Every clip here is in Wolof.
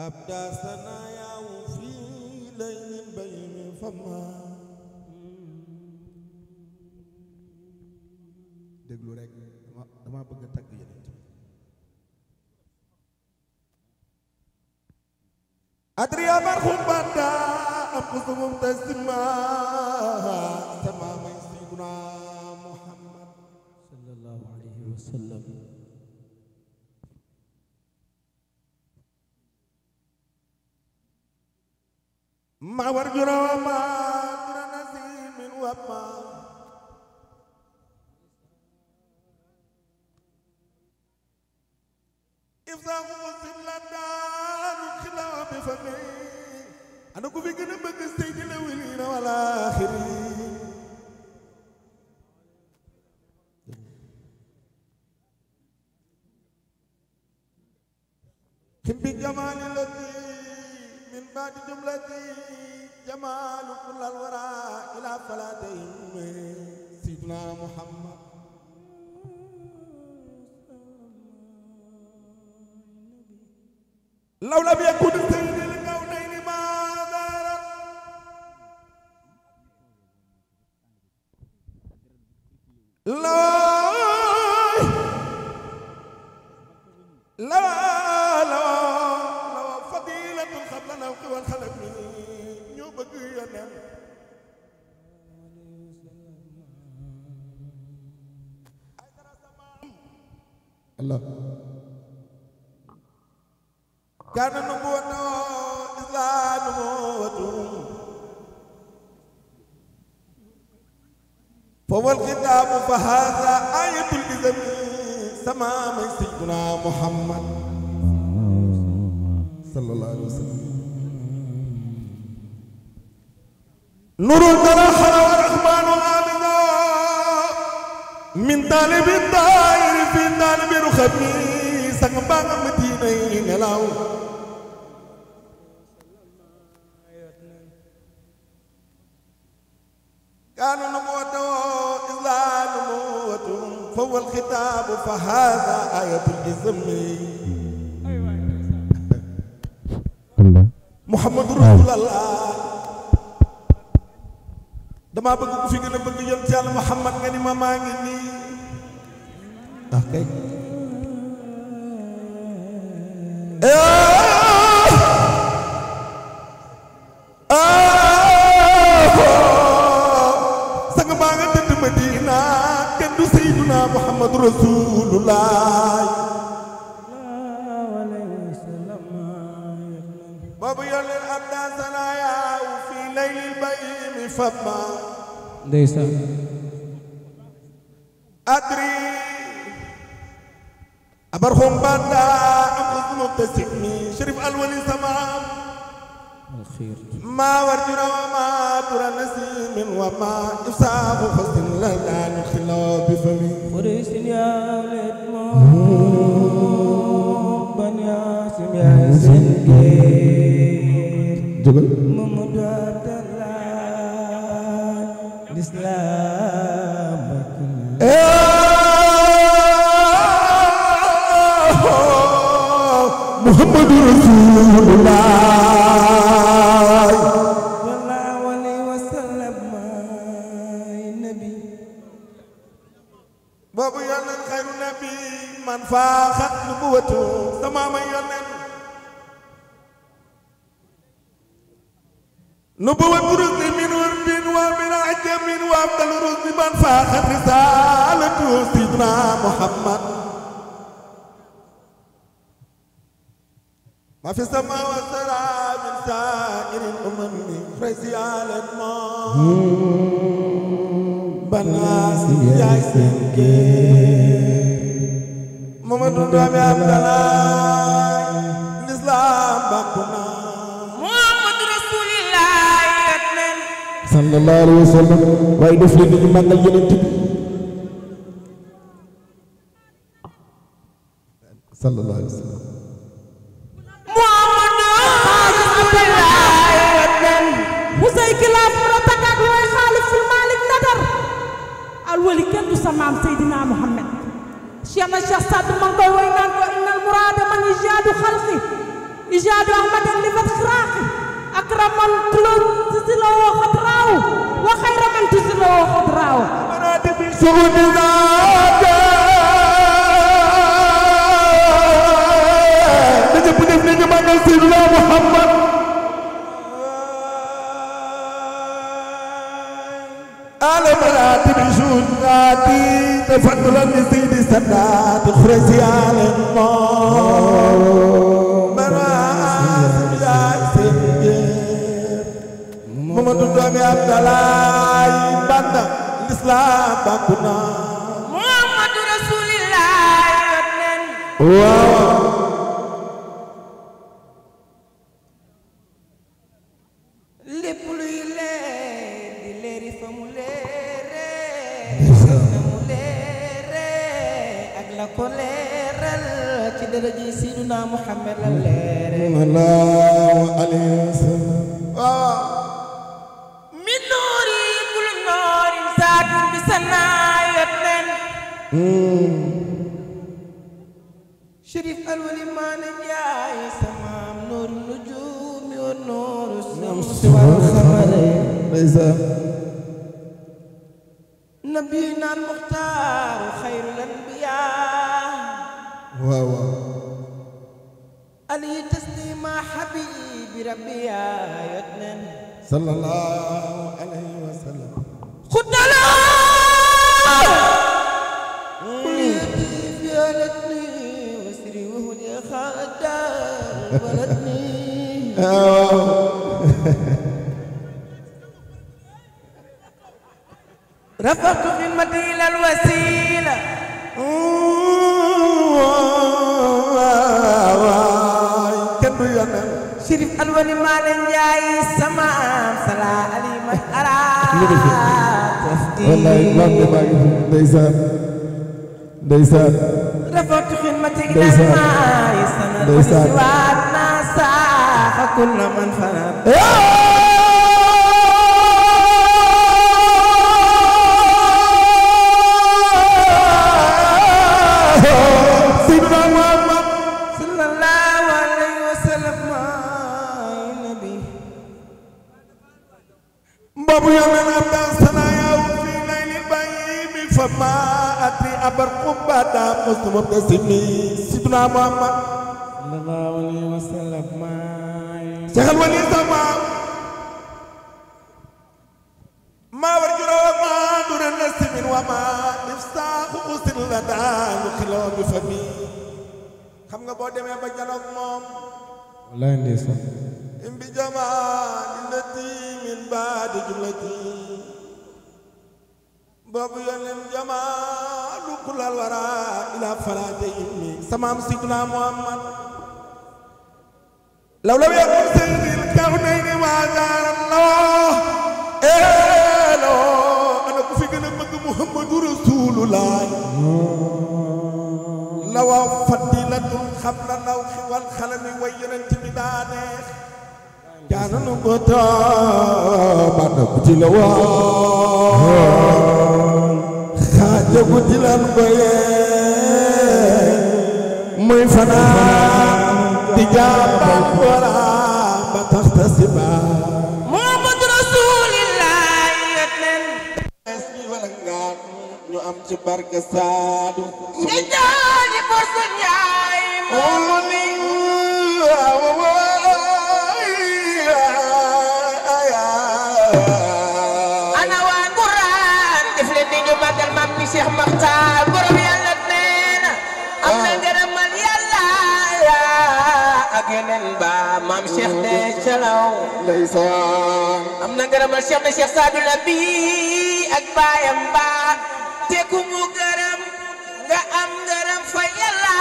أبدى ثناياه في ليل البين فما déglu rek dama bëgg a tagg Yonent bi adriya marhum banda أقص مبتسما سما من سيدنا محمد صلى الله عليه وسلم ما ورجنا وما ترى نسيم وما إفساق مسلم لدان خلاف فمي أنا كوفي كنا بكستيج الأولين والآخرين كم بجمال الذي من بعد جملتي جمال كل الورى إلى فلاتهم سيدنا محمد لو لم يكن سيد الكونين ما دار لا فضيلة قبل نوق والخلق ñoo bëgg Yonent Allah kaana nubuwwatu islaa nubuwwatu فهو الخطاب فهذا آية الإذن سمام سيدنا محمد صلى الله عليه وسلم نور ترحل والرحمن آمنا من طالب الطائر في طالب رخبي سنبان مدينة نلاو كان نبوته إلا نبوته فهو الخطاب فهذا آية الإزم محمد رسول الله dama bëgg ku fi gën a bëgg Yonent Yàlla Muhammad nga ni ma maa ngi nii kay sang baa nga tëdd Madina kenn du Seydina Muhammad Rasulullah boobu yolleen abda sanaya fi laylil baymi fama ndeysaan adri abarhum banda am mubtasimi Cherif Alwali sama الخير ما ورجنا وما ترى نسيم وما إفساق حسن لا نخلو بفمي قريش يا ولد بني عاصم يا سنجير جبل محمد عبد الله الإسلام محمد رسول الله boobu Yonent xayru nabi man faaxat nubuwwatu sama may Yonent nubuwwatu rusli min warbin wa min ajamin wa afdal rusli man faaxat risalatu sidna Muhammad ma fi sama wa sara min saa'iril umami frasiyalan ma banaasi yaay seen géej Mamadu doomi Abdalaay lislaam bàkku naa Muhammadu Rasulillah sallallahu alayhi wa sallam waaye def leen ñu màggal Yonent bi sallallahu alayhi wa sallam Muhammadu Rasulillah Husay kilaaf ratakak way xaaliful Malik Nadar alwali kenn du sa maam Seydina Muhammad Cheikh na Cheikh Saad ma ngi koy way naan ko innal muraada man ijaadu xalqi إجاد أحمد لفتح راقي أكرم من تلون تسلو خضراو وخير من تسلو خضراو مراتب شهود ذاك نجب نفني من سيدنا محمد على مراتب شهود ذاتي تفضلا لسيد السادات خرسي على النار مراتب يا سيدي محمد دومي عبد الله بنا الاسلام بكنا محمد رسول الله واو lépp luy leer di leeri fa mu leere na mu leere ak la ko leeral ci daraja Seydina Muhammad la leere sallallahu alayhi wa sallam waaw min noori kul noori saadun bi sanayat nen Chérif Alwali Maane Njaay samaam nooru nujuumi wa nooru samsi wal xamari ndeysaan nabiyina al muxtaaru xayrul anbiyaa waaw waaw ali taslima habibi rabbiya yot nen sallallahu alayhi wa sallam xuddalaa kulliyati fiyalatni wasri wahuli xaddar balatni رفعت خدمتي إلى الوسيلة kenn du yonent Chérif Alwali Maane Njaay samaam sala ali man ara wallaay maam de maa ngi fi ndeysaan ndeysaan رفعت خدمتي إلى ndeysaan الماء سنة ndeysaan وسوات ناسا فكل من فنى Seydina Muhammad صلى الله عليه وسلم نبي mboobu yonent abdan sanaayaw fi layli baymi fama atri abar qubada muslim abdasimi Seydina Muhammad صلى الله عليه وسلم Cheikh Alwali sama ما ورجرو ما دون النسم وما إفساخ قسل لدان خلو بفمي xam nga boo demee ba janoog moom wallaay ndeysaan im bi jamaali lati min baadi jumlati boobu yonen jamaalu kulal wara ila falaate immi samaam Sidina Muhammad law law yakun sayyidil kawnayni wa daarallah eelo ana ku fi gën a bëgg Muhammadu Rasulullah lawa fadilatun xam na naw xi wal xalami way yonent bi daa neex jaananu bota bana guddi la woon xaaja guddi lan boyee muy fanaan di jaabal wara ba taxta siba Muhammad Rasulillah yot nen es bi wala ngaan ñu am ci barke saadu nga jaani por sa njaay moom ana waa Quraan def leen ni ñu magal mam bi Cheikh Makhtar borom yàlla nee na am na ngërëmal yàlla ak yeneen ba mam Cheikh de Calaw ndeysaan am na ngërëmal Cheikh de Cheikh Sadou Labi ak baayam ba te ku mu gërëm nga am ngërëm fa yàlla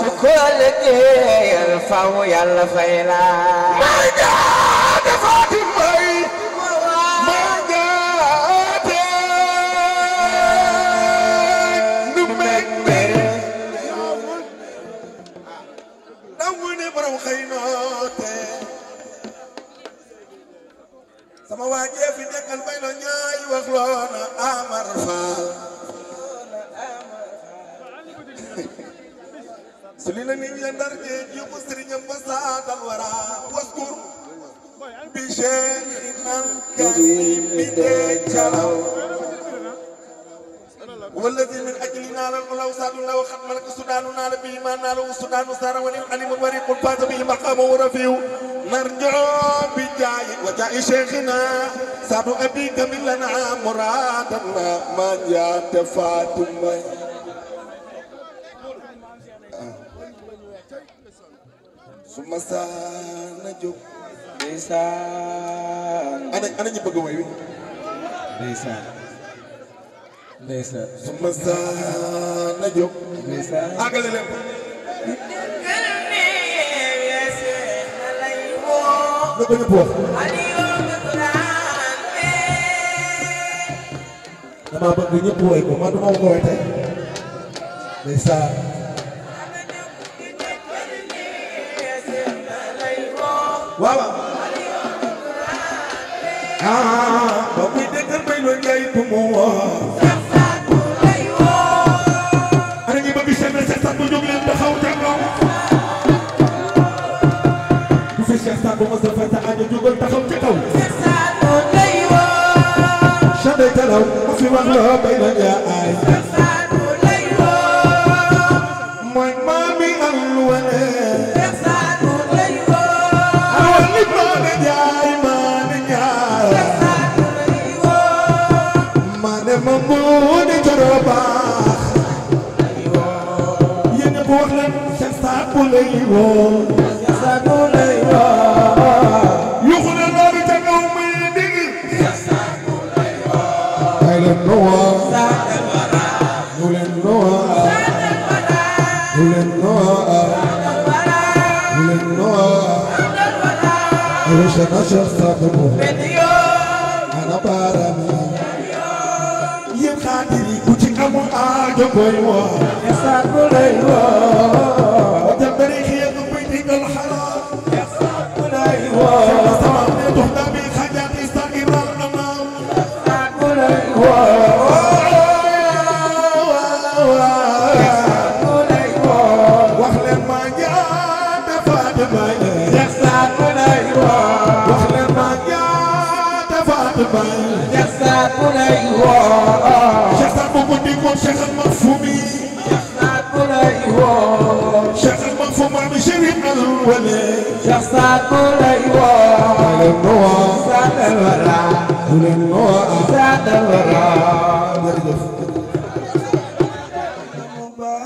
ku ko liggéeyal faw yàlla fay la may jaade Fatim Mbay may jaade nu meg meg nangu ne borom xëy noote sama waa jee fi nekkal bay lo ñaay wax loona Amar Fall سلينا نين درجة يوم سرينا فساد الورى واذكر بشيخنا الكريم بدجلو والذي من أجلنا للملا وسادنا وخد ملك السودان نال به ما ناله السودان سار وللعلم الوريق فاز به مقامه رفيع نرجع بجاي وجاء شيخنا ساد أبي كمل لنا مرادنا ما جاء فاطمة ثم سنجوب ndeysaan ana ñi bëgg way wi ndeysaan ndeysaan suma na jóg ndeysaan agale leen ko na ko ñëpp wax dama bëgg ñëpp way ko man duma ko way tey ndeysaan waaw ba muy déggal bay loo jaay bu mu woo ana ñi bëgg seen Cheikh Saad bu jóg leen taxaw ca kaw bu fi Cheikh Saad bu mos a fete aja jógal taxaw ca kaw Cheikh talaw mu fi wax loo bay loo jaay mooy maami alwane Mamboune Joroba yéen ñëpp wax leen Cheikh Saad bu lay woo Cheikh Saad bu lay woo yuxu na loolu ca kaw muy dégg Cheikh Saad bu lay woo ay leen nu woo ñu leen nu woo ñu leen nu woo ñu leen nu woo ay Cheikh Saad bu ana barami xaadiri ku ci amul aajo koy woo Cheikh Saad bu lay woo jambari xiya ko buy digal xalaat Cheikh Saad bu lay woo sama ne dox na bi xajaat istaqiral amaam Cheikh Saad bu lay woo Cheikh Saad bu lay woo wax leen ma ñaata Fatima Cheikh Saad bu lay woo wax leen ma ñaata Fatima Cheikh Saad bu lay woo Cheikh al-Mafhumi Cheikh Saad bu lay woo Cheikh al-Mafhum am Chérif al-Wali Cheikh Saad bu lay woo Saad al-Wara Saad al-Wara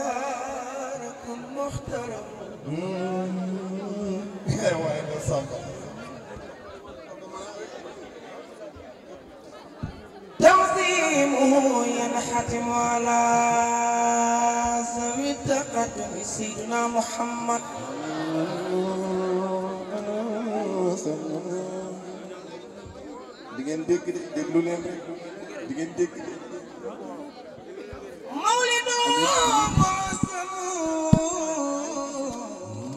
mubarakun muhtaram تعظيمه ينحتم على ذوي التقدم سيدنا محمد di ngeen dégg de déglu leen rek di ngeen dégg de mawlidu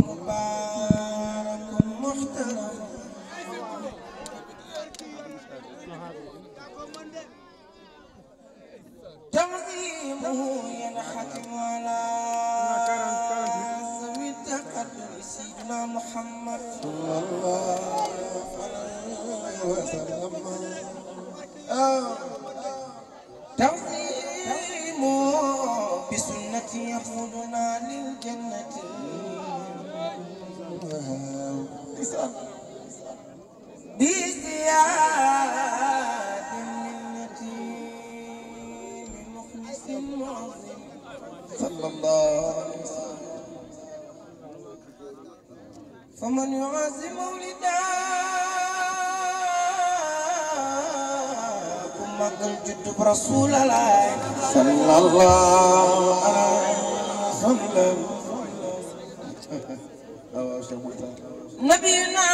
mubarakun muhtaram تعظيمه ينحتم على ذوي التقدم سيدنا محمد صلى الله عليه وسلم تعظيمه بسنته يقودنا للجنة بزيادة صلى الله عليه وسلم فمن يعظم ولداكم مقل جد برسول الله صلى الله عليه وسلم نبينا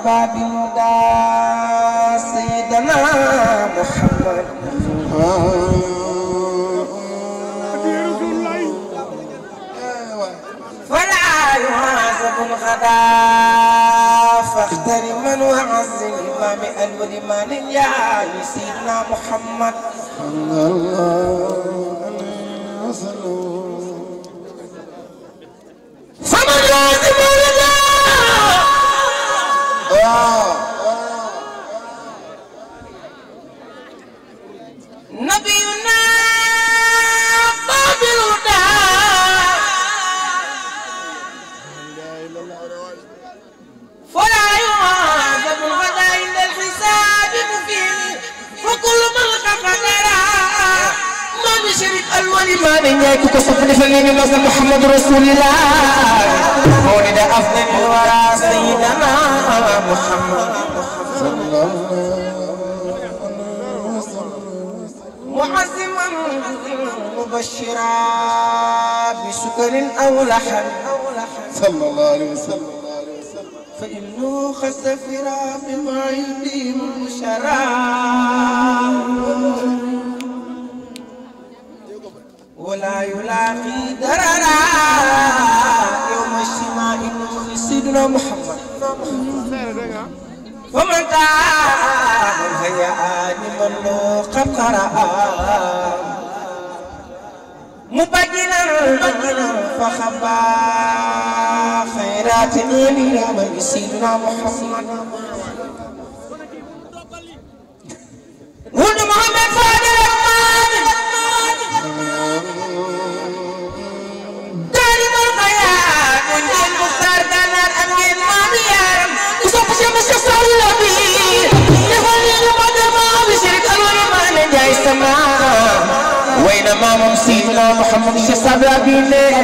باب الهدى سيدنا محمد فلا يعذب الغدا فاحترما وعزم الإمام الولمان يا سيدنا محمد صلى الله عليه وسلم الولي ما نياك كسفني فلين النصر محمد رسول الله مولد أفضل الورى سيدنا محمد صلى الله معزما مبشرا بسكر أو لحم صلى الله عليه وسلم فإنه خسفرا بما يديم الشراب ولا يلاقي دررا يوم اجتماع النور سيدنا محمد فمن كان الهيئان من له قد قرأ مبجلا فخبا خيرات إلى من سيدنا محمد ولد محمد فاضل داري الغياب ونجي المختار دانار أمين ماميار وصف شمس يصلى بي يخلي المدى ما بشرك الولي ما نجاي السماء وينما ممسينا محمد شصاب أبينين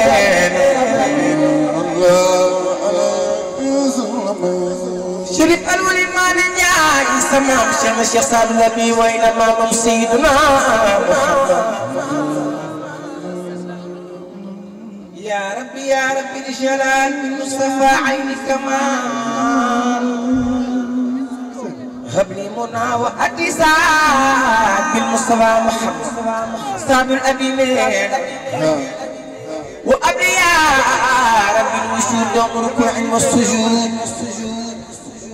شرك الولي ما نجاي السماء شمس يصاب أبي وينما ممسينا محمد يا ربي لجلال بالمصطفى عين كمان هب لي منى واتساع بالمصطفى محمد صاب الأبيين وأبي يا ربي الوجود دوم ركوع والسجود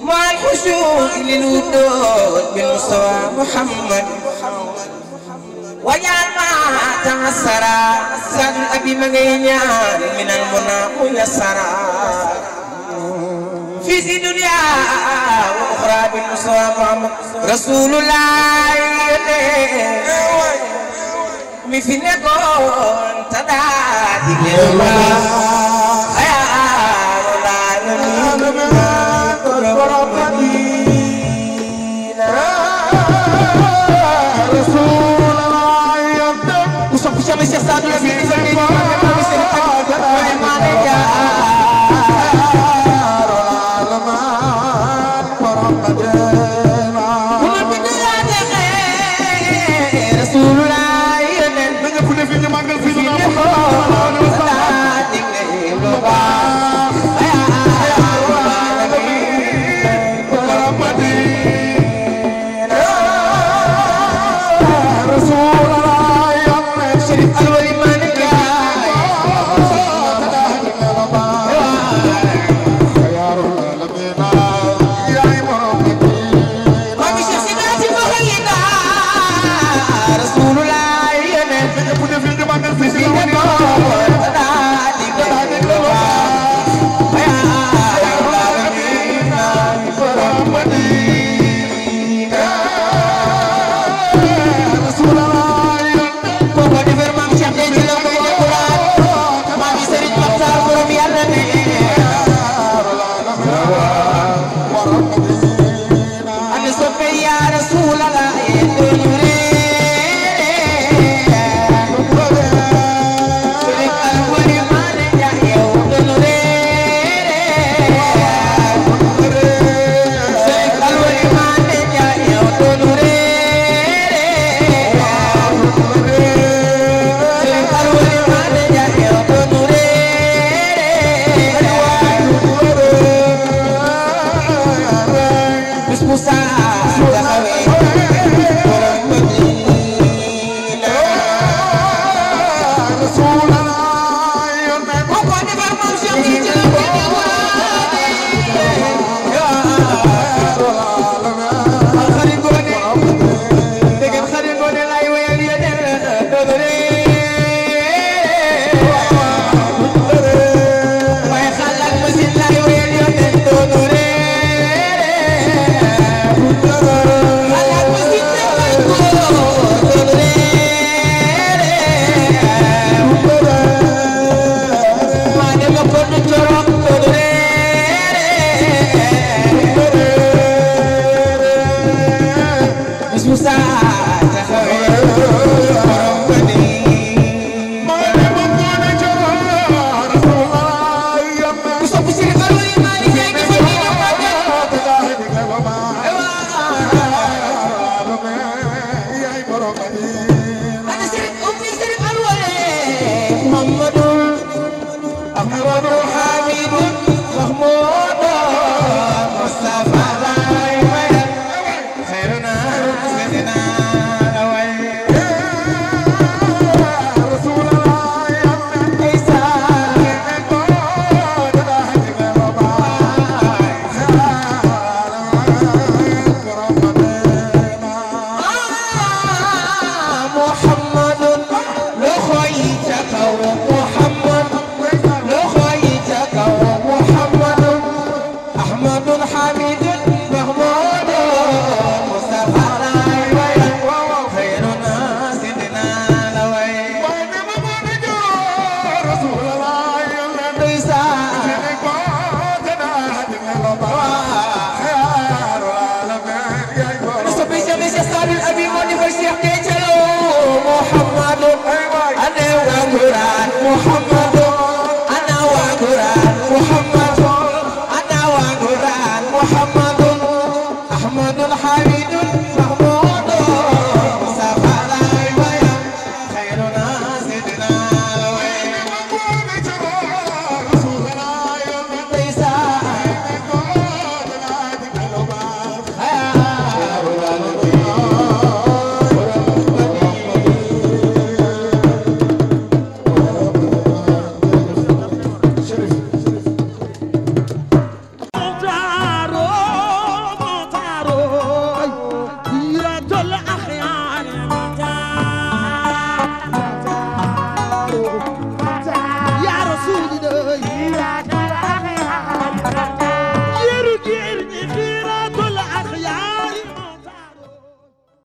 مع الخشوع للودود بالمصطفى محمد ويا ما تعسر ساد الأبي مغينيا من المنى ميسرا في ذي دنيا وأخرى بالمصطفى محمد رسول الله مثل نكون تدادي Amadou